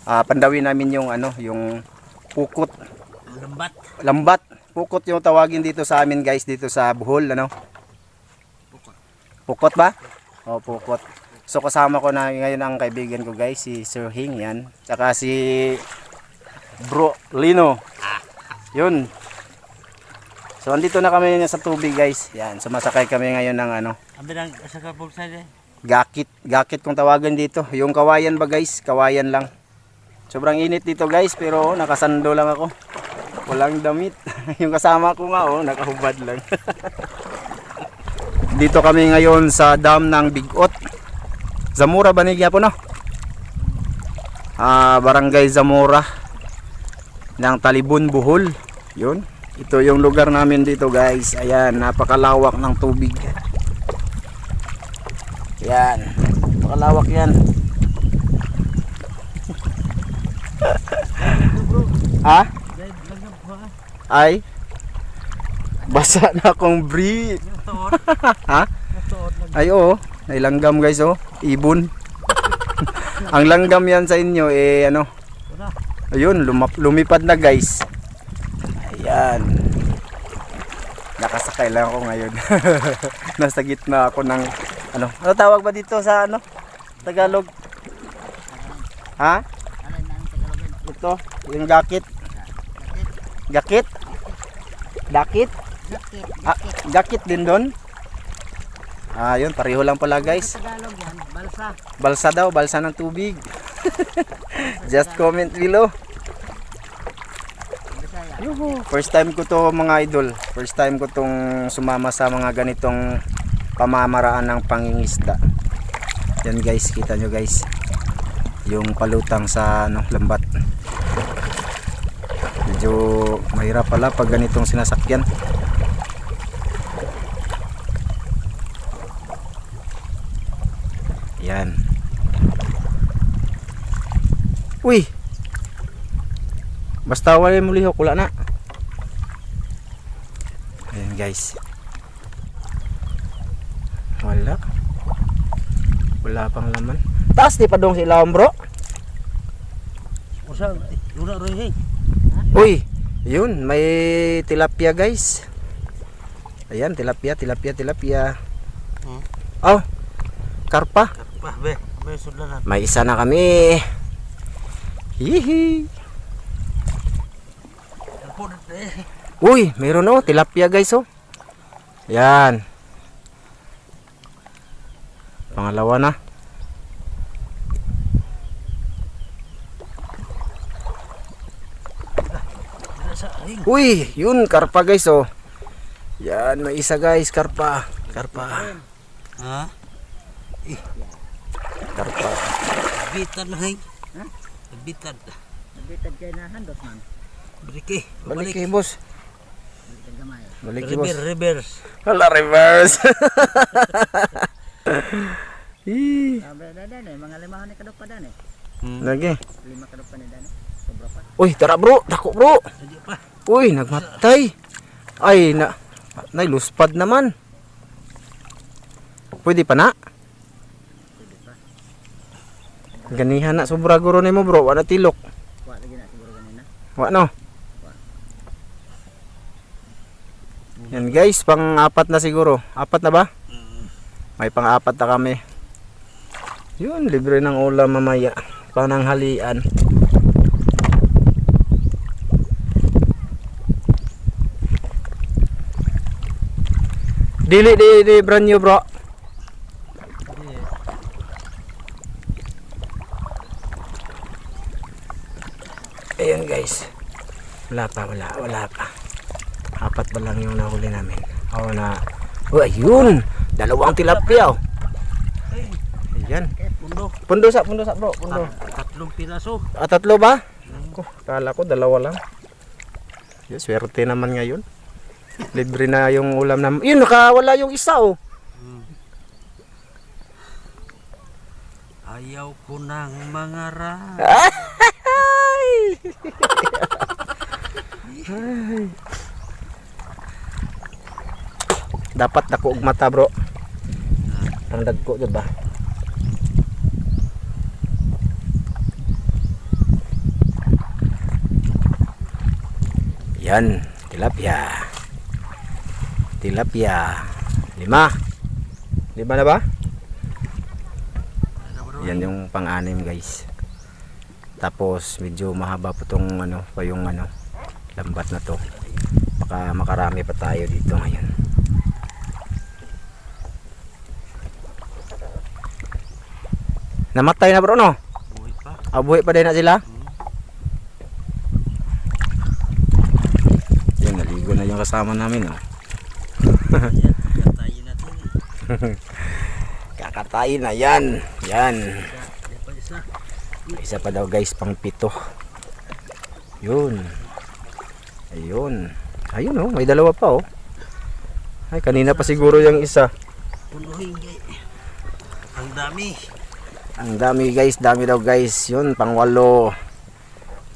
pandawin namin yung ano, yung pukot. Lambat. Lambat. Pukot yung tawagin dito sa amin guys, dito sa Bohol, ano? Pukot. Pukot ba? O, pukot. So kasama ko na ngayon ang kaibigan ko guys, si Sir Hing yan. Tsaka si Bro Lino. Yun. So andito na kami sa tubig guys. Yan, sumasakay kami ngayon ng ano. Abi nang sa kapulsa de. Gakit. Gakit kung tawagan dito. Yung kawayan ba guys? Kawayan lang. Sobrang init dito guys, pero nakasando lang ako. Walang damit. Yung kasama ko nga nakahubad lang. Dito kami ngayon sa dam ng Bigot. Zamora ba niya po no? Barangay Zamora ng Talibon, Bohol. Yun. Ito yung lugar namin dito guys. Ayan, napakalawak ng tubig. Yan. Napakalawak yan. Ha? Ay? Basa na akong brief. Ha? Ay oo. Ay langgam guys Ibon. Ang langgam yan sa inyo ano. Ayun, lumipad na guys. Ayan. Nakasakay lang ako ngayon. Nasa gitna ako ng ano tawag ba dito sa ano? Tagalog? Ha? Ito, yung gakit. Gakit? Dakit? Gakit din doon? Yun, pareho lang pala guys. Tagalog yan, balsa. Balsa daw, balsa ng tubig. Just comment below. Yuhu. First time ko to mga idol. First time ko tong sumama sa mga ganitong pamamaraan ng pangingisda. Yan guys, kita nyo guys. Yung palutang sa lambat. Medyo mahirap pala pag ganitong sinasakyan. Yan. Uy. Basta wala mo lihok, wala na. Ayan guys. Wala. Wala pang laman. Taas di pa dong si ilawang bro. Usa, yuna roy. Uy, yun, may tilapia guys. Ayan, tilapia. Oh, karpa. Bah, be, sudahan. May isa na kami. Hihi. Uy, mayroon tilapia guys Yan. Pangalawa na. Uy, yun karpa guys Yan, may isa guys, karpa. Ha? Karpa. Bitan na hay. Ha? Bitan. Nabitad kayo na handot man. Briki. Balik boss. Nabitad gamay. Balik boss. Reverse. Hala, reverse. Ih. Sabi na mga limahan ni kadok pa dan Lagi. 5 kadok pa ni dan sobra pa. Uy, tara bro, dako bro. Hindi pa. Uy, nagmatay. Ay, luspad naman. Pwede pa na? Pwede pa. Ganihan na sobra guro nimo bro, wala tilok. Wa lagi na siguro ganina. Wa no. Yan guys, pang-apat na siguro. 4 na ba? May pang-4 na kami. Yun, libre ng ulam mamaya. Pananghalian. Dili di brand new bro. Ayan guys. Wala pa. 4 pa lang yung nahuli namin. Ayun, 2 tilapia Ayan. Pundo sa bro, pundo. 3 piraso. 3 ba? Kala ko 2 lang. Yes, swerte naman ngayon. Libre na yung ulam na. Yun, nakawala yung isa Ayaw ko ng mga Dapat dako og mata bro. Ang dagko jud ba? Yan, tilapia. Tilapia. 5. 5 na ba? Yan yung pang-anim guys. Tapos medyo mahaba po tong ano, pa yung ano, lambat na to. Baka makarami pa tayo dito ngayon. Namatay na bro no? Buhay pa. Buhay pa din na sila? Yan, naligo na yung kasama namin oh. Ayan, katayin natin. Kakatayin na yan. Yan. Yan pa isa. Isa pa daw guys, pang 7. Yun. Ayun. Ayun oh, may 2 pa oh. Ay, kanina pa siguro yung isa. Punuhin guys. Ang dami. Ang dami guys, dami daw guys. Yun, pang 8.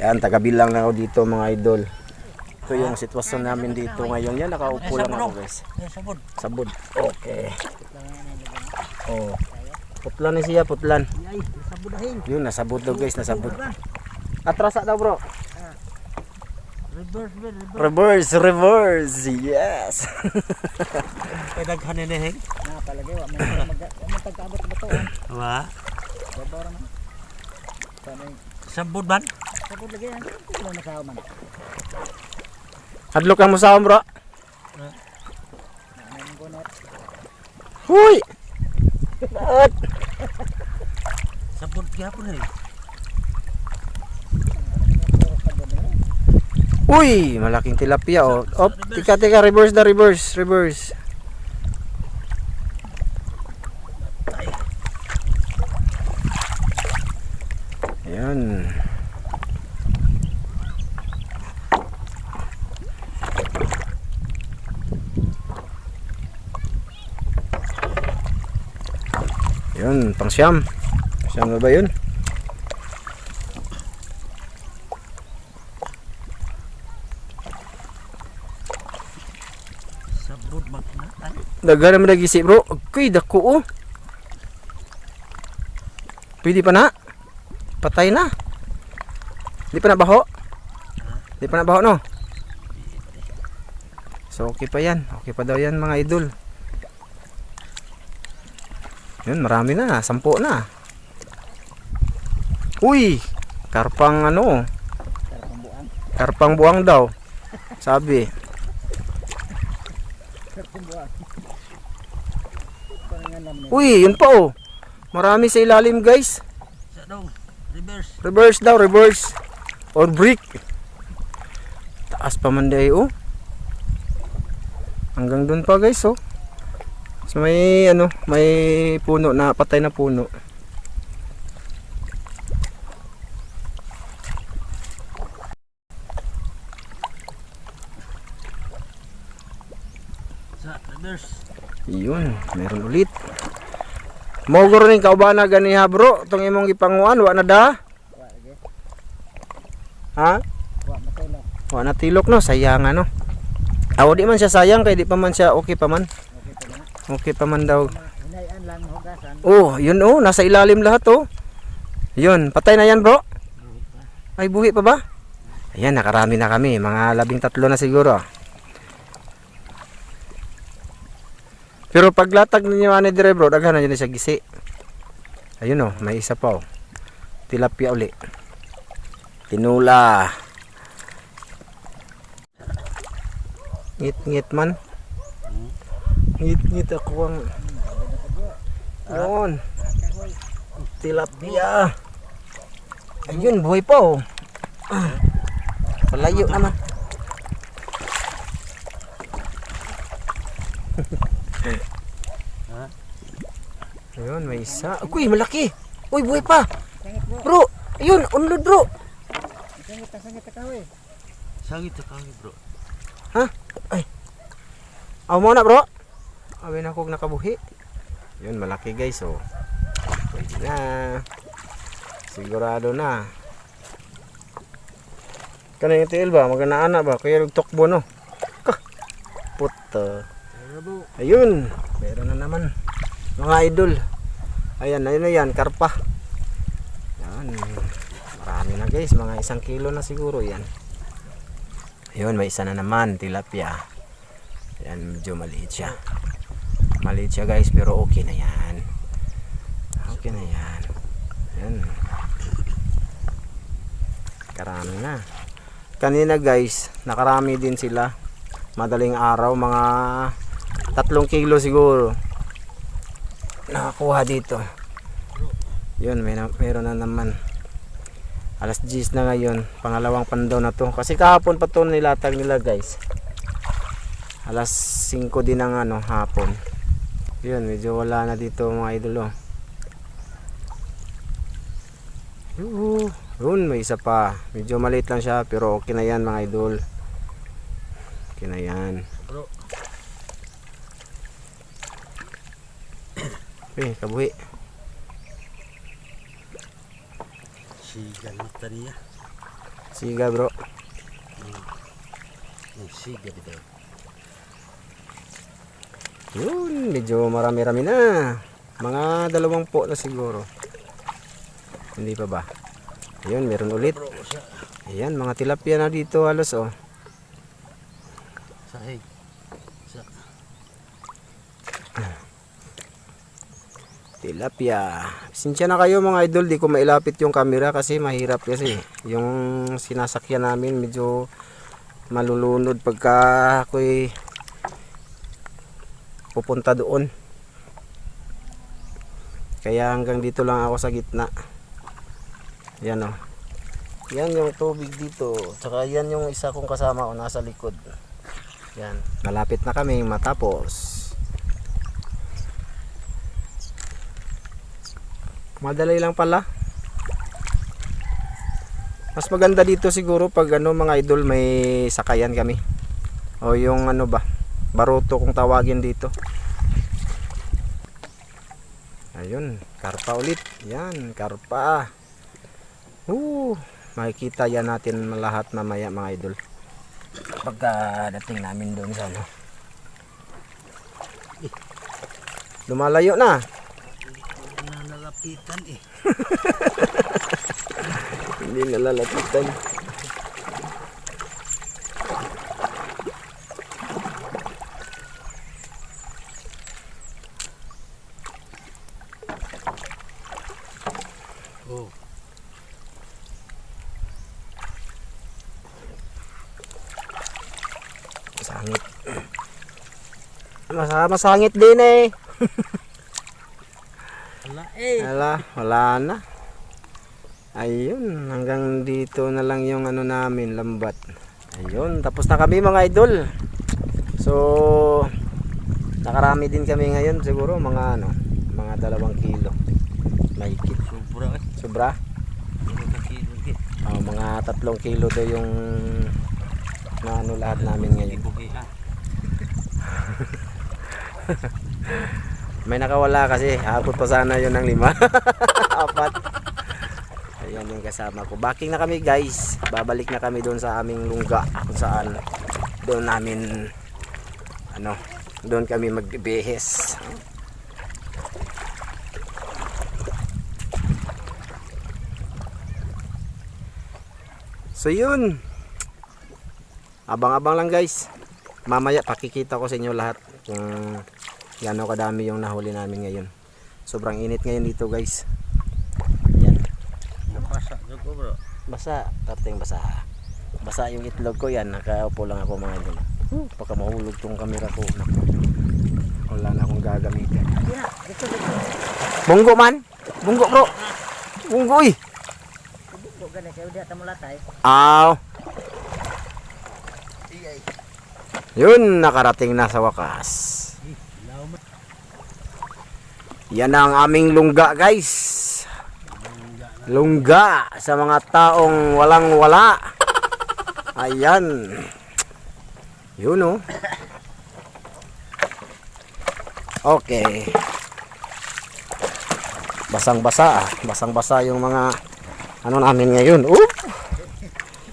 Yan, tagabilang na ako dito mga idol. Ito yung sitwasyon namin dito ngayon. Yan, nakaupo lang ako guys. Ayan, sabon. Sabod. Okay. Oh. Putlan ni siya, putlan. Ay, sabudahin. Yun, nasabod daw guys, nasabod. Atrasa daw bro. Reverse, reverse. Reverse, reverse. Yes. Pedaghan neheng. Na palagi wa man tagkaabot ba to? Wa. Babaw ra man. Sana Sabon ban? sabot lagi yan. Kuno na sa man. Hadlok lang mo sa bro. Ano yung gunot? Huy. At. Sabon gyapon eh. Uy, malaking tilapia oh. Op, tika, reverse na reverse, reverse. Ayan. Yun, pang siyam. Siyam na ba yun? Sabon magnatan. Daga naman nag-isip bro. Okay, dako oh. Pwede pa na. Patay na. Di pa na baho. Di pa na baho no. So okay pa yan. Okay pa daw yan mga idol. Yun, marami na. 10 na. Uy! Karpang ano. Karpang buang. Karpang buang daw. Sabi. Karpang buang. Parang nga naman. Uy, yun pa oh. Marami sa ilalim guys. Sa dong. Reverse. Reverse daw, reverse. Or brick. Taas pa man day oh. Hanggang dun pa guys oh. So may ano, may puno na patay na puno. Sa reverse. Yun, meron ulit. Mogor ning kaubana ganiha bro, tong imong gipanguan wa na da. Wa lagi. Ha? Wa matulog. Wa na tilok no, sayang ano. Aw di man siya sayang kay di pa man siya okay pa man. Okay pa na. Okay pa man daw. Hinayan lang hugasan. Oh, yun oh, nasa ilalim lahat oh. Yun, patay na yan bro. Ay buhi pa ba? Ayan, nakarami na kami, mga 13 na siguro. Pero paglatag ninyo ani dire bro, daghan na yun siya gisi. Ayun oh, may isa pa oh. Tilapia uli. Tinula. Ngit-ngit man. Ngit-ngit ako ang yun. Tilapia. Ayun, buhay pa oh. Palayo naman. Ayun, may isa. Uy, malaki. Uy, buhay pa. Sangit bro. Bro, ayun, unlod bro. Sangit ka kahoy. Sangit ta kami bro. Ha? Ay. Aw mo na bro. Awin ako nakabuhi. Yun, malaki guys oh. Pwede na. Sigurado na. Kanang itil ba? Magana-ana ba? Kaya nagtokbo no? Kah! Puta. Ayun. Meron na naman. Mga idol. Ayan, ayun na yan. Karpa. Yan. Marami na guys. Mga 1 kilo na siguro yan. Ayun, may isa na naman, tilapia. Ayan, medyo maliit siya. Maliit siya guys, pero okay na yan. Okay na yan. Ayan. Karami na. Kanina guys, nakarami din sila. Madaling araw, mga 3 kilo siguro nakakuha dito. Yun, meron na naman. Alas 10 na ngayon, pangalawang pandaw na to. Kasi kahapon pa to nilatag nila guys. Alas 5 din ng hapon. Yun, medyo wala na dito mga idol. Yun, may isa pa. Medyo maliit lang siya, pero okay na yan mga idol. Okay na yan. Bro. Okay, kabuhi. Siga mata niya. Siga bro. Siga dito. Yun, medyo marami-rami na. Mga 20 na siguro. Hindi pa ba? Ayun, meron ulit. Bro, sa Ayan, mga tilapia na dito halos oh. sahig. Sa Tilapia. Sinsya na kayo mga idol, di ko mailapit yung camera kasi mahirap kasi. Yung sinasakyan namin medyo malulunod pagka ako'y pupunta doon. Kaya hanggang dito lang ako sa gitna. Yan o. Yan yung tubig dito. Tsaka yan yung isa kong kasama o nasa likod. Yan. Malapit na kami matapos. Madali lang pala. Mas maganda dito siguro pag mga idol may sakayan kami. O yung baruto kung tawagin dito. Ayun, karpa ulit. Yan, karpa. Makikita yan natin lahat mamaya mga idol. Pagkadating namin doon sa lumalayo na. nalalapitan eh. Hindi nalalapitan. Oh. Masangit. Masangit din eh. Wala eh. Wala na. Ayun, hanggang dito na lang yung namin, lambat. Ayun, tapos na kami mga idol. So, nakarami din kami ngayon, siguro mga mga 2 kilo. Mahigit. Sobra eh. Sobra? Mga 3 kilo daw yung lahat namin ngayon. May nakawala kasi, abot pa sana yun ng 5. 4. Ayan yung kasama ko. Backing na kami guys. Babalik na kami doon sa aming lungga kung saan doon namin doon kami magbehes. So yun. Abang-abang lang guys. Mamaya pakikita ko sa inyo lahat kung gaano kadami yung nahuli namin ngayon. Sobrang init ngayon dito guys. Yan. Napasa ko bro. Basa, tarting basa. Basa yung itlog ko yan. Nakaupo lang ako mga idol. Baka mahulog tong camera ko. Wala na akong gagamitin. Bunggo man. Bunggo bro. Bunggo eh. Gani kayo di tamulatay. Aw. Yun, nakarating na sa wakas. Yan ang aming lungga guys. Lungga sa mga taong walang wala. Ayan. Yun oh. Okay. Basang-basa. Basang-basa yung mga namin ngayon.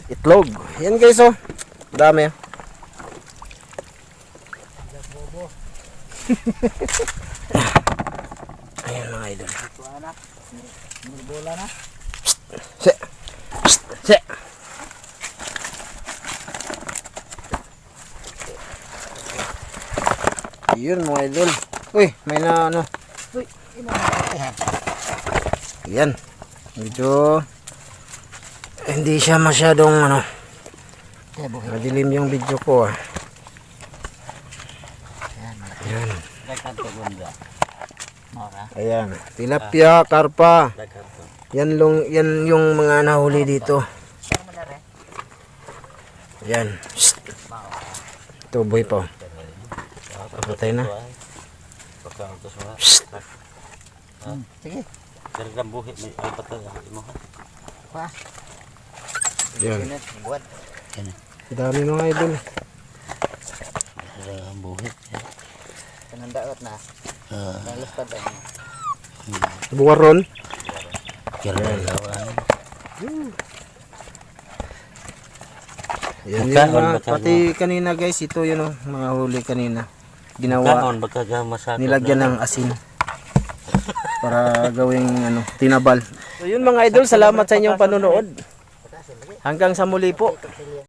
Itlog. Yan guys oh. Dami. Ayan mga idol. Bola na. Se. Se. Yun mga idol. Uy, may na ano. Uy, imo na. Yan. Medyo hindi siya masyadong ano. Kaya buhay. Madilim yung video ko ah. Yan, malaki. Yan. Daghan to gunda. Mora. Ayan. Tilapia, karpa. Daghan to. Yan yung mga nahuli dito. Pero malari. Yan. Shhh. Ito boy pa. Papatay na. Pagkaon to sa. Shhh. Sige. Daghang buhi may ay patay mo ha. Pa. Yan. Buat. Dami mga idol. Daghang buhi. Kanang daot na. Nalustad ay. Buwaron. Kira lawan. Yan Kaon yung ba tayo? pati kanina guys, ito yun oh, mga huli kanina. Ginawa, Kaon baka masakit. nilagyan ng asin. Para gawing ano, tinabal. So yun mga idol, salamat sa inyong panonood. Hanggang sa muli po.